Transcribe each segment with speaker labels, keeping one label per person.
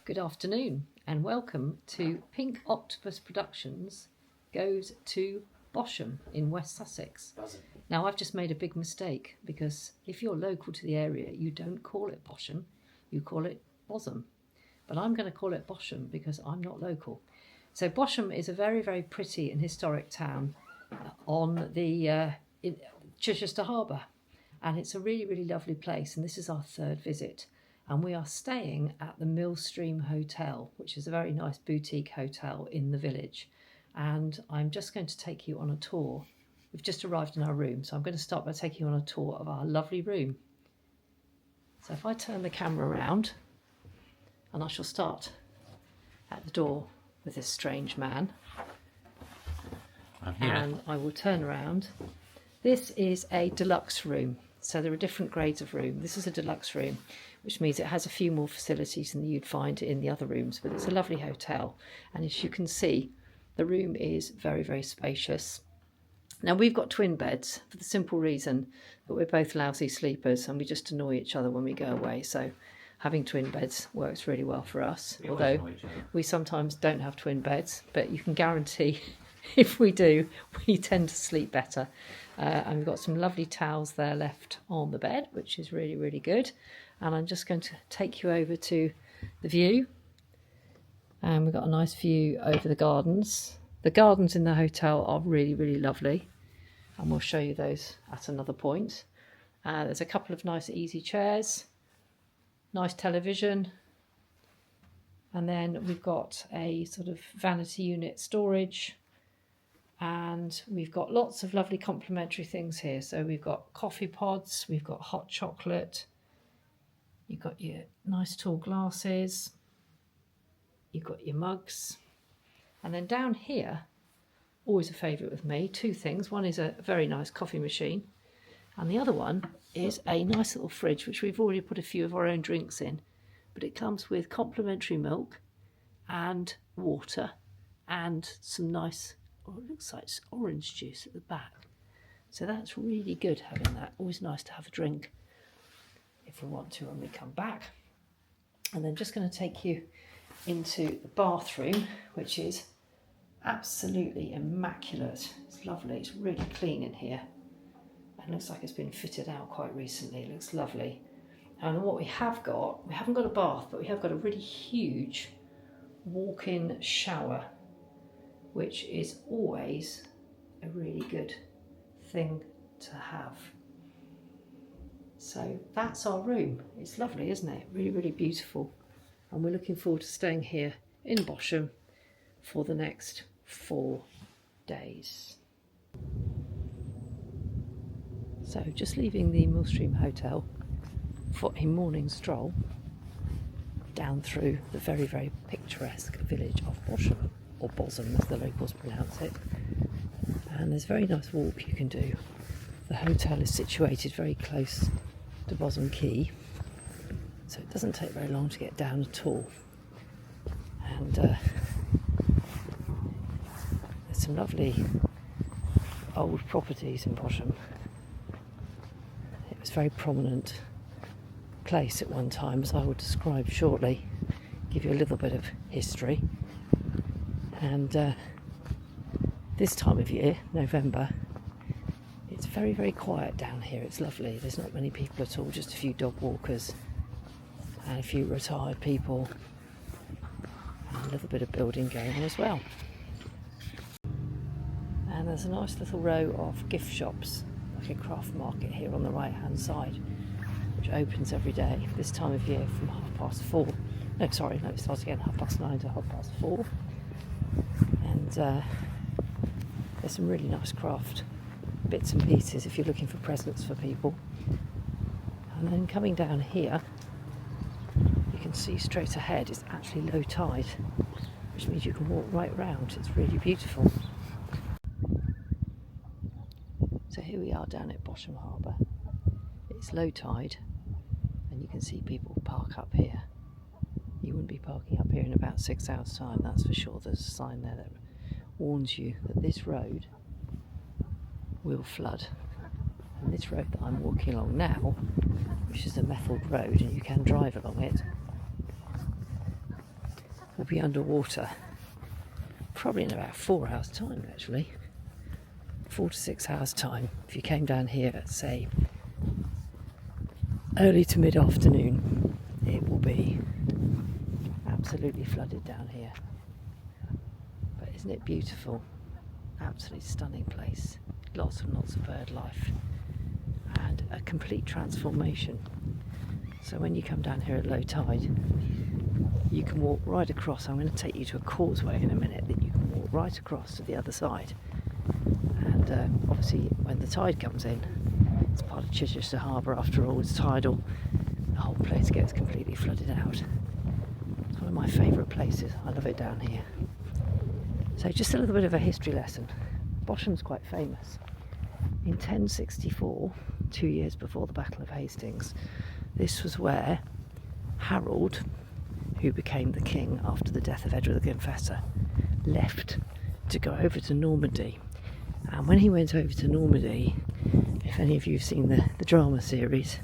Speaker 1: Good afternoon and welcome to Pink Octopus Productions Goes to Bosham in West Sussex. Now I've just made a big mistake because if you're local to the area you don't call it Bosham, you call it Bosham. But I'm going to call it Bosham because I'm not local. So Bosham is a very, very pretty and historic town on the Chichester harbour, and it's a really, really lovely place, and this is our third visit. And we are staying at the Millstream Hotel, which is a very nice boutique hotel in the village. And I'm just going to take you on a tour. We've just arrived in our room, so I'm going to start by taking you on a tour of our lovely room. So if I turn the camera around, and I shall start at the door with this strange man.
Speaker 2: I'm here.
Speaker 1: And I will turn around. This is a deluxe room. So there are different grades of room. This is a deluxe room, which means it has a few more facilities than you'd find in the other rooms, but it's a lovely hotel. And as you can see, the room is very, very spacious. Now we've got twin beds for the simple reason that we're both lousy sleepers and we just annoy each other when we go away. So having twin beds works really well for us, although we sometimes don't have twin beds, but you can guarantee if we do, we tend to sleep better. And we've got some lovely towels there left on the bed, which is really, really good. And I'm just going to take you over to the view. And we've got a nice view over the gardens. The gardens in the hotel are really, really lovely. And we'll show you those at another point. There's a couple of nice easy chairs, nice television. And then we've got a sort of vanity unit storage. And we've got lots of lovely complimentary things here. So we've got coffee pods, we've got hot chocolate, you've got your nice tall glasses, you've got your mugs. And then down here, always a favourite with me, two things. One is a very nice coffee machine, and the other one is a nice little fridge, which we've already put a few of our own drinks in. But it comes with complimentary milk and water and some nice, it looks like it's orange juice at the back. So that's really good having that. Always nice to have a drink if we want to when we come back. And then just going to take you into the bathroom, which is absolutely immaculate. It's lovely. It's really clean in here. And looks like it's been fitted out quite recently. It looks lovely. And what we haven't got a bath, but we have got a really huge walk-in shower, which is always a really good thing to have. So that's our room. It's lovely, isn't it? Really, really beautiful. And we're looking forward to staying here in Bosham for the next 4 days. So just leaving the Millstream Hotel for a morning stroll down through the very, very picturesque village of Bosham, or Bosham as the locals pronounce it. And there's a very nice walk you can do. The hotel is situated very close to Bosham Quay, so it doesn't take very long to get down at all. And there's some lovely old properties in Bosham. It was a very prominent place at one time, as I will describe shortly, give you a little bit of history. And this time of year, November, it's very, very quiet down here. It's lovely. There's not many people at all, just a few dog walkers and a few retired people, and a little bit of building going on as well. And there's a nice little row of gift shops, like a craft market here on the right hand side, which opens every day this time of year from 4:30. It starts again 9:30 to 4:30. And there's some really nice craft bits and pieces if you're looking for presents for people. And then coming down here, you can see straight ahead is actually low tide, which means you can walk right round. It's really beautiful. So here we are down at Bosham Harbour. It's low tide and you can see people park up here. You wouldn't be parking up here in about 6 hours time, that's for sure. There's a sign there that warns you that this road will flood. And this road that I'm walking along now, which is a metalled road and you can drive along it, will be underwater probably in about 4 hours time, actually. 4 to 6 hours time. If you came down here at, say, early to mid-afternoon, it will be absolutely flooded down here. But isn't it beautiful? Absolutely stunning place. Lots and lots of bird life and a complete transformation. So when you come down here at low tide, you can walk right across. I'm going to take you to a causeway in a minute that you can walk right across to the other side. And obviously when the tide comes in, it's part of Chichester harbour after all, it's tidal, the whole place gets completely flooded out. It's one of my favourite places. I love it down here. So just a little bit of a history lesson. Bosham's quite famous. In 1064, 2 years before the Battle of Hastings, this was where Harold, who became the king after the death of Edward the Confessor, left to go over to Normandy. And when he went over to Normandy, if any of you have seen the drama series,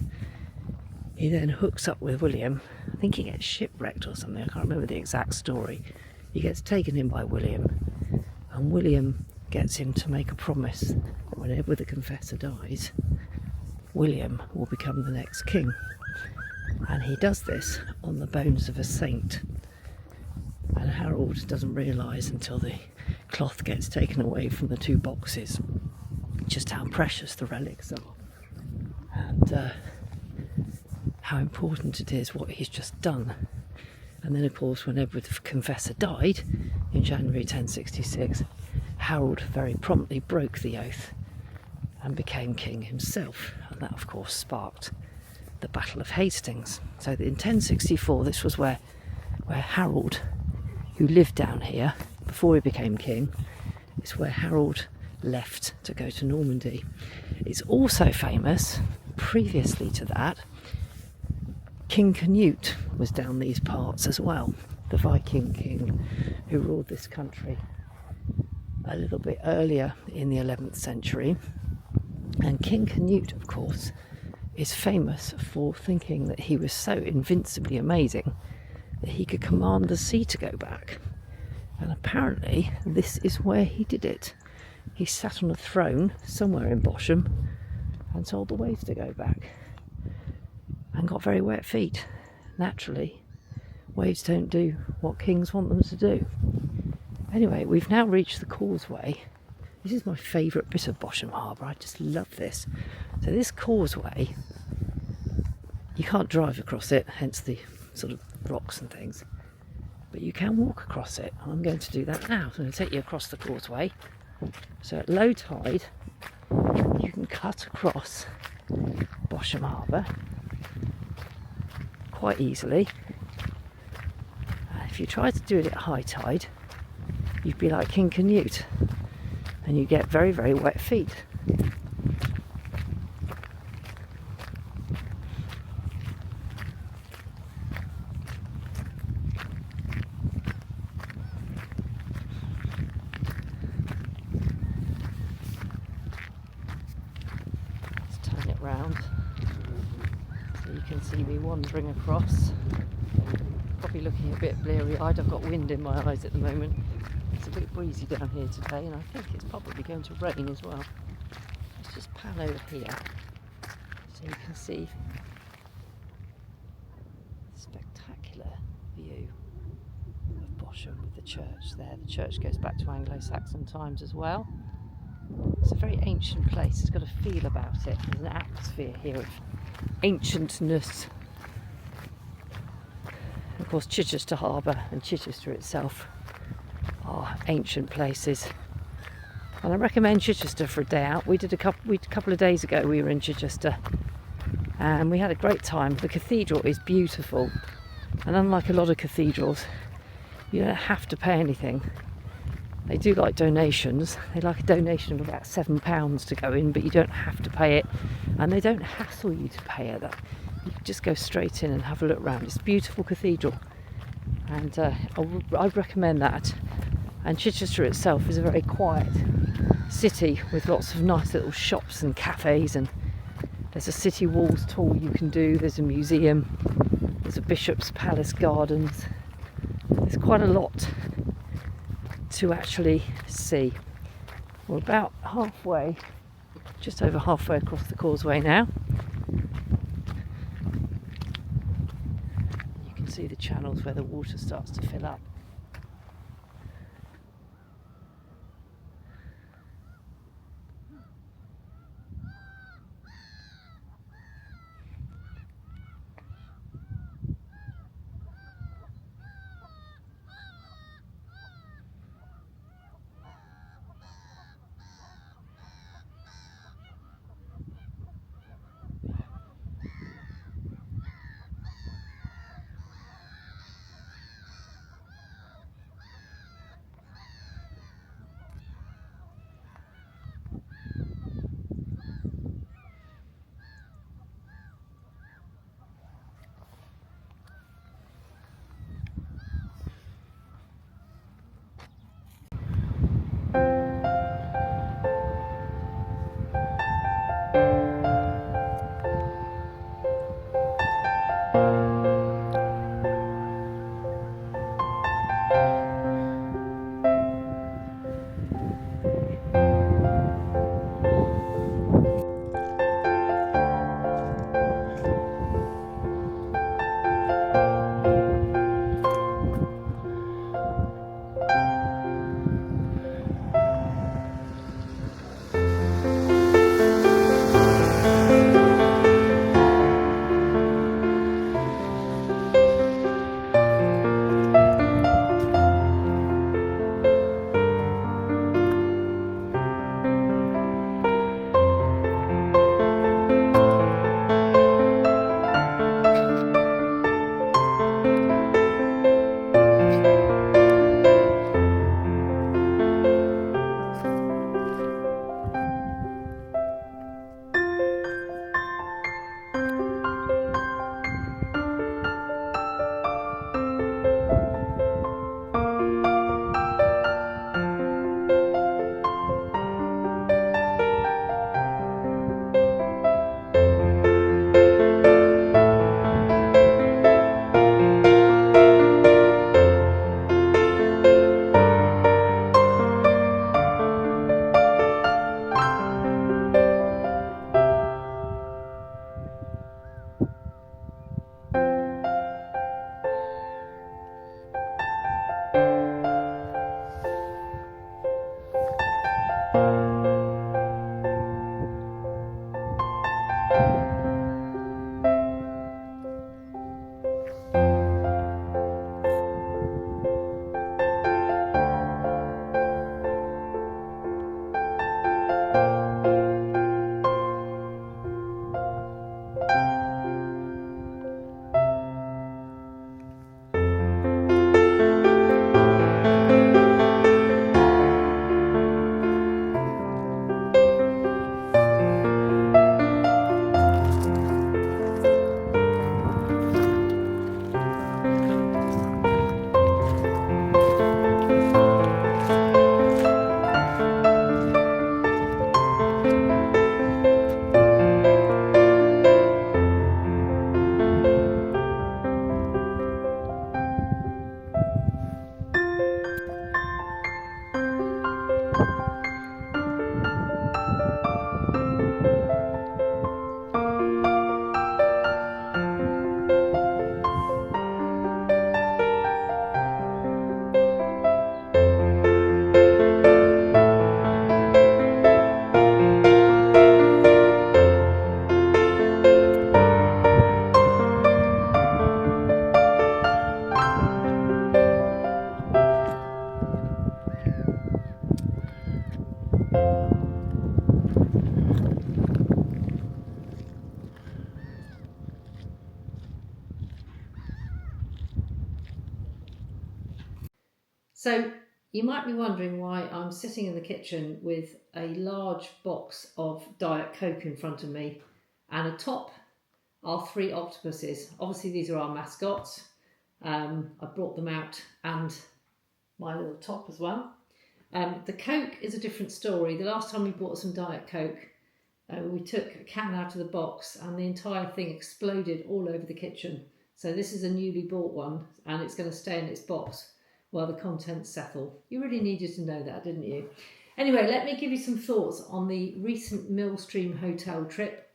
Speaker 1: he then hooks up with William. I think he gets shipwrecked or something, I can't remember the exact story. He gets taken in by William, and William gets him to make a promise that when Edward the Confessor dies, William will become the next king. And he does this on the bones of a saint. And Harold doesn't realise until the cloth gets taken away from the 2 boxes just how precious the relics are and how important it is what he's just done. And then of course when Edward the Confessor died in January 1066, Harold very promptly broke the oath and became king himself, and that of course sparked the Battle of Hastings. So in 1064 this was where Harold, who lived down here before he became king, is where Harold left to go to Normandy. It's also famous, previously to that, King Canute was down these parts as well, the Viking king who ruled this country a little bit earlier in the 11th century. And King Canute, of course, is famous for thinking that he was so invincibly amazing that he could command the sea to go back. And apparently this is where he did it. He sat on a throne somewhere in Bosham and told the waves to go back and got very wet feet. Naturally, waves don't do what kings want them to do. Anyway, we've now reached the causeway. This is my favourite bit of Bosham Harbour. I just love this. So this causeway, you can't drive across it, hence the sort of rocks and things, but you can walk across it. I'm going to do that now. So I'm going to take you across the causeway. So at low tide, you can cut across Bosham Harbour quite easily. If you try to do it at high tide, you'd be like King Canute and you get very, very wet feet. Round so you can see me wandering across. Probably looking a bit bleary-eyed. I've got wind in my eyes at the moment. It's a bit breezy down here today, and I think it's probably going to rain as well. Let's just pan over here so you can see the spectacular view of Bosham with the church there. The church goes back to Anglo-Saxon times as well. It's a very ancient place. It's got a feel about it. There's an atmosphere here of ancientness. Of course, Chichester Harbour and Chichester itself are ancient places. And I recommend Chichester for a day out. We did a couple of days ago. We were in Chichester, and we had a great time. The cathedral is beautiful, and unlike a lot of cathedrals, you don't have to pay anything. They do like donations. They like a donation of about £7 to go in, but you don't have to pay it, and they don't hassle you to pay it. You can just go straight in and have a look around. It's a beautiful cathedral, and I'd recommend that. And Chichester itself is a very quiet city with lots of nice little shops and cafes, and there's a city walls tour you can do. There's a museum. There's a Bishop's Palace Gardens. There's quite a lot to actually see. We're about halfway, just over halfway across the causeway now. You can see the channels where the water starts to fill up. So you might be wondering why I'm sitting in the kitchen with a large box of Diet Coke in front of me, and atop are three octopuses. Obviously these are our mascots. I brought them out and my little top as well. The Coke is a different story. The last time we bought some Diet Coke, we took a can out of the box and the entire thing exploded all over the kitchen. So this is a newly bought one, and it's going to stay in its box while the contents settle. You really needed to know that, didn't you? Anyway, let me give you some thoughts on the recent Millstream hotel trip.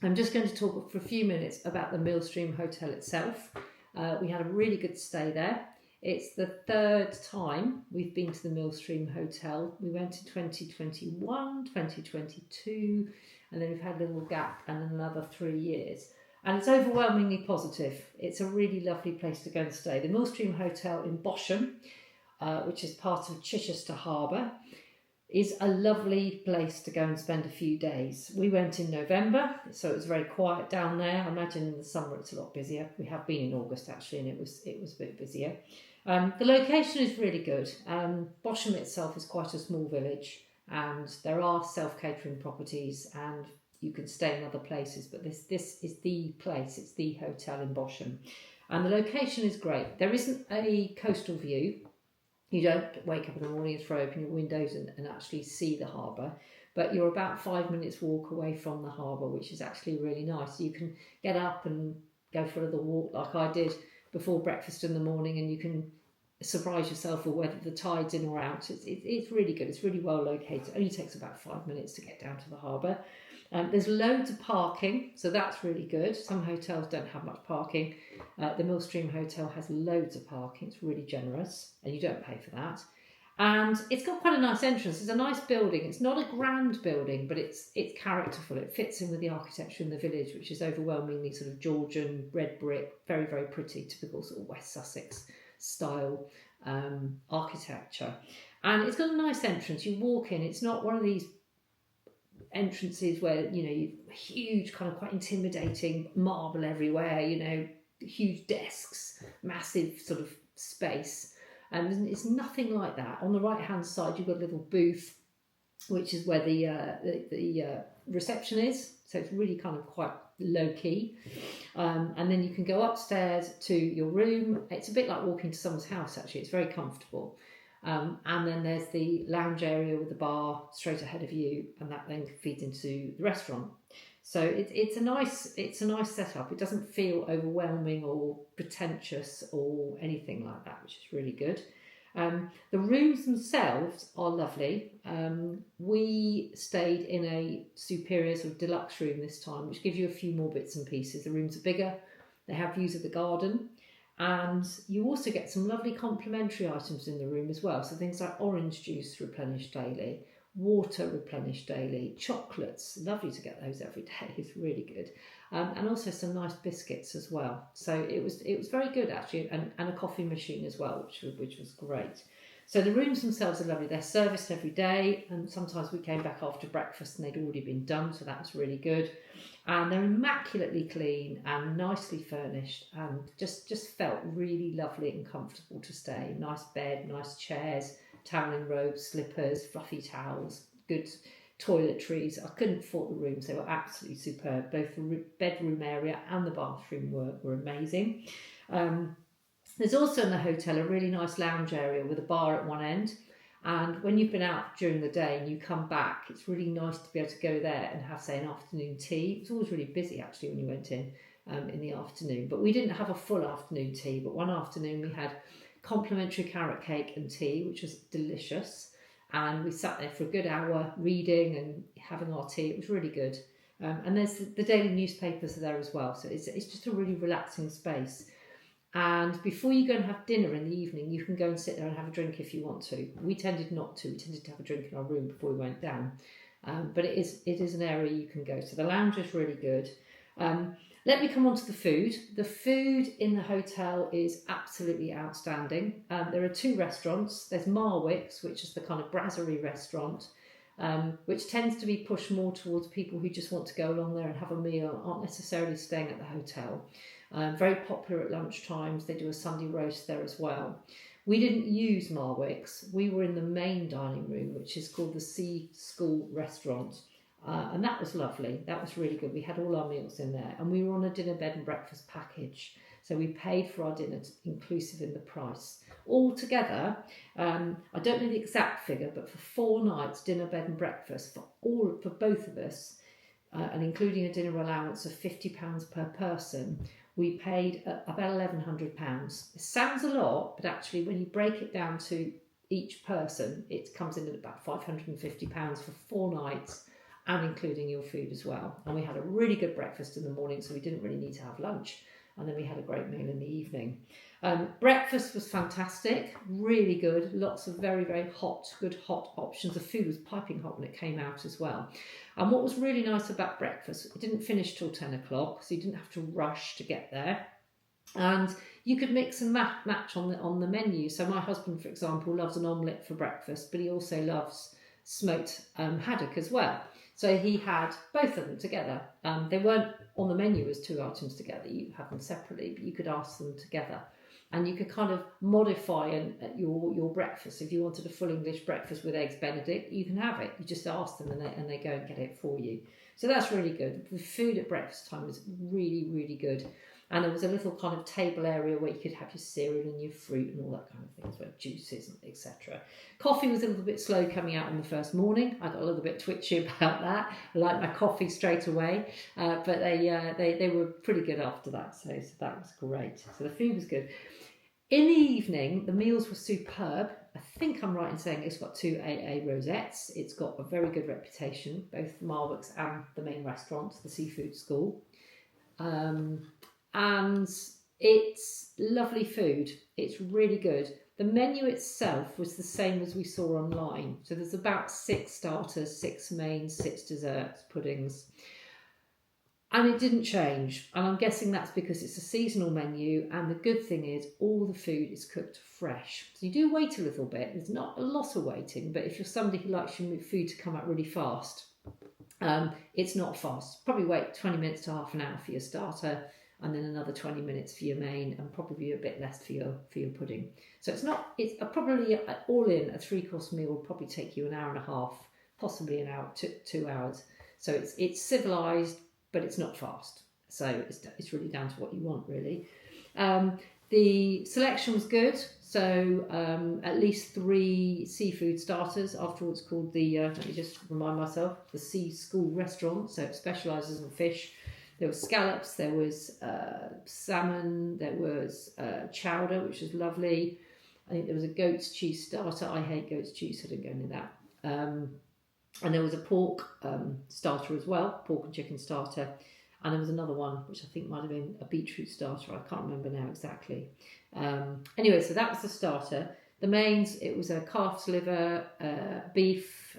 Speaker 1: I'm just going to talk for a few minutes about the Millstream hotel itself. We had a really good stay there. It's the third time we've been to the Millstream hotel. We went in 2021, 2022, and then we've had a little gap and another 3 years. And it's overwhelmingly positive. It's a really lovely place to go and stay. The Millstream Hotel in Bosham, which is part of Chichester harbour, is a lovely place to go and spend a few days. We went in November, so it was very quiet down there. I imagine in the summer it's a lot busier. We have been in August actually, and it was a bit busier. The location is really good. Bosham itself is quite a small village, and there are self-catering properties, and you can stay in other places, but this is the place. It's the hotel in Bosham, and the location is great. There isn't a coastal view. You don't wake up in the morning and throw open your windows and actually see the harbour, but you're about 5 minutes walk away from the harbour, which is actually really nice. You can get up and go for a little walk like I did before breakfast in the morning, and you can surprise yourself with whether the tide's in or out. It's really good. It's really well located. It only takes about 5 minutes to get down to the harbour. There's loads of parking, so that's really good. Some hotels don't have much parking. The Millstream Hotel has loads of parking. It's really generous, and you don't pay for that. And it's got quite a nice entrance. It's a nice building. It's not a grand building, but it's characterful. It fits in with the architecture in the village, which is overwhelmingly sort of Georgian, red brick, very, very pretty, typical sort of West Sussex style architecture. And it's got a nice entrance. You walk in. It's not one of these entrances where you've huge, kind of quite intimidating marble everywhere, huge desks, massive sort of space, and it's nothing like that. On the right hand side you've got a little booth, which is where the reception is, so it's really kind of quite low key, and then you can go upstairs to your room. It's a bit like walking to someone's house actually. It's very comfortable. And then there's the lounge area with the bar straight ahead of you, and that then feeds into the restaurant. So it's a nice setup. It doesn't feel overwhelming or pretentious or anything like that, which is really good. The rooms themselves are lovely. We stayed in a superior sort of deluxe room this time, which gives you a few more bits and pieces. The rooms are bigger. They have views of the garden. And you also get some lovely complimentary items in the room as well. So things like orange juice replenished daily, water replenished daily, chocolates, lovely to get those every day, it's really good. And also some nice biscuits as well. So it was very good actually, and a coffee machine as well, which was great. So the rooms themselves are lovely. They're serviced every day, and sometimes we came back after breakfast and they'd already been done, so that was really good. And they're immaculately clean and nicely furnished, and just felt really lovely and comfortable to stay. Nice bed, nice chairs, toweling robes, slippers, fluffy towels, good toiletries. I couldn't fault the rooms. They were absolutely superb. Both the bedroom area and the bathroom were amazing. There's also in the hotel a really nice lounge area with a bar at one end. And when you've been out during the day and you come back, it's really nice to be able to go there and have, say, an afternoon tea. It was always really busy, actually, when you went in the afternoon. But we didn't have a full afternoon tea. But one afternoon we had complimentary carrot cake and tea, which was delicious. And we sat there for a good hour reading and having our tea. It was really good. And there's the daily newspapers are there as well. So it's just a really relaxing space. And before you go and have dinner in the evening, you can go and sit there and have a drink if you want to. We tended not to. We tended to have a drink in our room before we went down. But it is an area you can go to. The lounge is really good. Let me come on to the food. The food in the hotel is absolutely outstanding. There are two restaurants. There's Marwick's, which is the kind of brasserie restaurant, which tends to be pushed more towards people who just want to go along there and have a meal, aren't necessarily staying at the hotel. Very popular at lunchtimes. They do a Sunday roast there as well. We didn't use Marwick's. We were in the main dining room, which is called the Sea School Restaurant. And that was lovely. That was really good. We had all our meals in there. And we were on a dinner, bed and breakfast package. So we paid for our dinner inclusive in the price. Altogether, I don't know the exact figure, but for 4 nights, dinner, bed and breakfast, for both of us, and including a dinner allowance of £50 per person, we paid about £1,100. It sounds a lot, but actually when you break it down to each person, it comes in at about £550 for 4 nights, and including your food as well. And we had a really good breakfast in the morning, so we didn't really need to have lunch. And then we had a great meal in the evening. Breakfast was fantastic, really good. Lots of very, very good hot options. The food was piping hot when it came out as well. And what was really nice about breakfast, it didn't finish till 10 o'clock, so you didn't have to rush to get there. And you could mix and match on the menu. So my husband, for example, loves an omelette for breakfast, but he also loves smoked haddock as well. So he had both of them together. They weren't on the menu as 2 items together. You had them separately, but you could ask them together. And you could kind of modify your breakfast. If you wanted a full English breakfast with eggs Benedict, you can have it. You just ask them and they go and get it for you. So that's really good. The food at breakfast time was really, really good. And there was a little kind of table area where you could have your cereal and your fruit and all that kind of things, where juices, etc. Coffee was a little bit slow coming out on the first morning. I got a little bit twitchy about that. I liked my coffee straight away, but they were pretty good after that. So that was great. So the food was good. In the evening, the meals were superb. I think I'm right in saying it's got 2 AA rosettes. It's got a very good reputation, both Marwick's and the main restaurant, the Seafood School. And it's lovely food. It's really good. The menu itself was the same as we saw online. So there's about 6 starters, 6 mains, 6 desserts, puddings. And it didn't change. And I'm guessing that's because it's a seasonal menu. And the good thing is all the food is cooked fresh. So you do wait a little bit. There's not a lot of waiting. But if you're somebody who likes your food to come out really fast, it's not fast. Probably wait 20 minutes to half an hour for your starter, and then another 20 minutes for your main, and probably a bit less for your pudding. So it's probably all in a 3-course meal will probably take you an hour and a half, possibly an hour, 2 hours. So it's civilised, but it's not fast. So it's really down to what you want, really. The selection was good. So at least 3 seafood starters. Afterwards, called let me just remind myself, the Sea School Restaurant. So it specialises in fish. There was scallops, there was salmon, there was chowder, which was lovely. I think there was a goat's cheese starter. I hate goat's cheese, so I didn't go into that. And there was a pork starter as well, pork and chicken starter. And there was another one, which I think might have been a beetroot starter. I can't remember now exactly. Anyway, so that was the starter. The mains, it was a calf's liver, beef,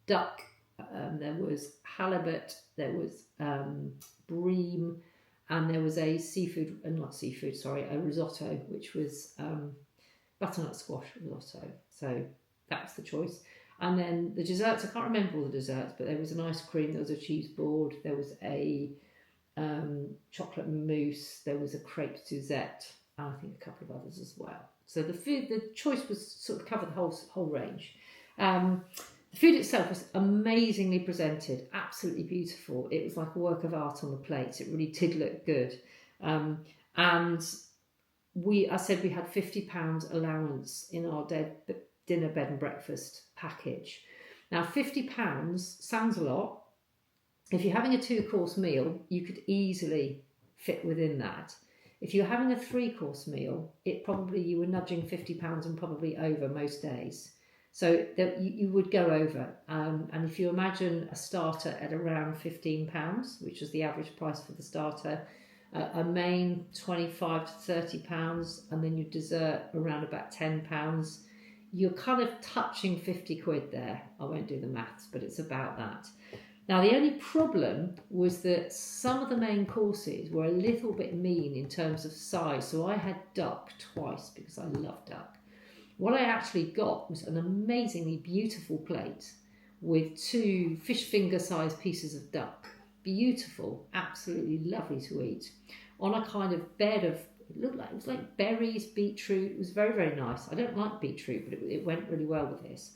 Speaker 1: duck. There was halibut, there was bream, and there was a a risotto, which was butternut squash risotto. So that was the choice. And then the desserts, I can't remember all the desserts, but there was an ice cream, there was a cheese board, there was a chocolate mousse, there was a crepe Suzette, and I think a couple of others as well. So the choice was sort of covered the whole range. The food itself was amazingly presented, absolutely beautiful. It was like a work of art on the plate. It really did look good. And I said we had £50 allowance in our dinner, bed and breakfast package. Now, £50 sounds a lot. If you're having a 2-course meal, you could easily fit within that. If you're having a 3-course meal, you were nudging £50 and probably over most days. So that you would go over. And if you imagine a starter at around £15, which was the average price for the starter, a main £25 to £30, and then your dessert around about £10, you're kind of touching 50 quid there. I won't do the maths, but it's about that. Now, the only problem was that some of the main courses were a little bit mean in terms of size. So I had duck twice because I love duck. What I actually got was an amazingly beautiful plate with 2 fish finger sized pieces of duck. Beautiful, absolutely lovely to eat. On a kind of bed of, it was like berries, beetroot. It was very, very nice. I don't like beetroot, but it went really well with this.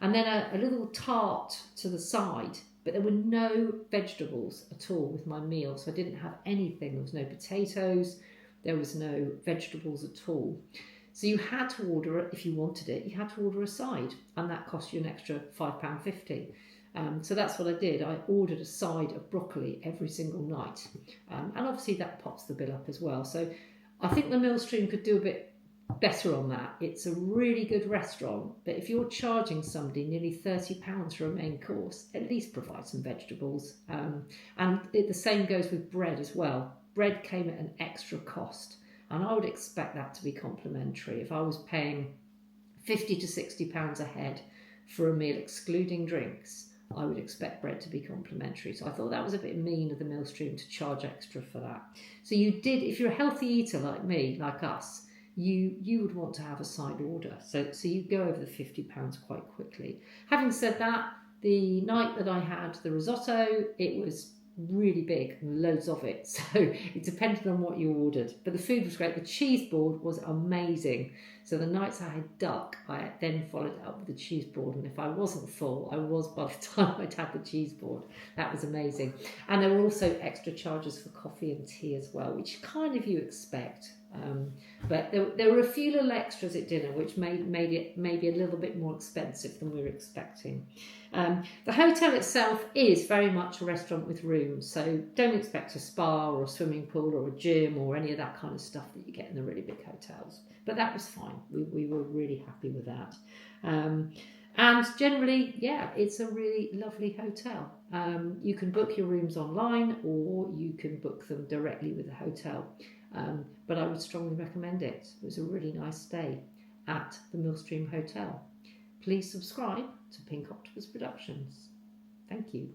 Speaker 1: And then a little tart to the side, but there were no vegetables at all with my meal. So I didn't have anything. There was no potatoes. There was no vegetables at all. So you had to order, if you wanted it, you had to order a side, and that cost you an extra £5.50. So that's what I did. I ordered a side of broccoli every single night. And obviously that pops the bill up as well. So I think the Millstream could do a bit better on that. It's a really good restaurant, but if you're charging somebody nearly £30 for a main course, at least provide some vegetables. The same goes with bread as well. Bread came at an extra cost, and I would expect that to be complimentary. If I was paying £50 to £60 a head for a meal excluding drinks, I would expect bread to be complimentary. So I thought that was a bit mean of the Millstream to charge extra for that. So you did, if you're a healthy eater like me, like us, you would want to have a side order. So you go over the £50 quite quickly. Having said that, the night that I had the risotto, it was really big and loads of it. So it depended on what you ordered. But the food was great. The cheese board was amazing. So the nights I had duck, I then followed it up with the cheese board. And if I wasn't full, I was by the time I'd had the cheese board. That was amazing. And there were also extra charges for coffee and tea as well, which kind of you expect. But there were a few little extras at dinner which made it maybe a little bit more expensive than we were expecting. The hotel itself is very much a restaurant with rooms, so don't expect a spa or a swimming pool or a gym or any of that kind of stuff that you get in the really big hotels. But that was fine. We were really happy with that. And generally, yeah, it's a really lovely hotel. You can book your rooms online or you can book them directly with the hotel. But I would strongly recommend it. It was a really nice stay at the Millstream Hotel. Please subscribe to Pink Octopus Productions. Thank you.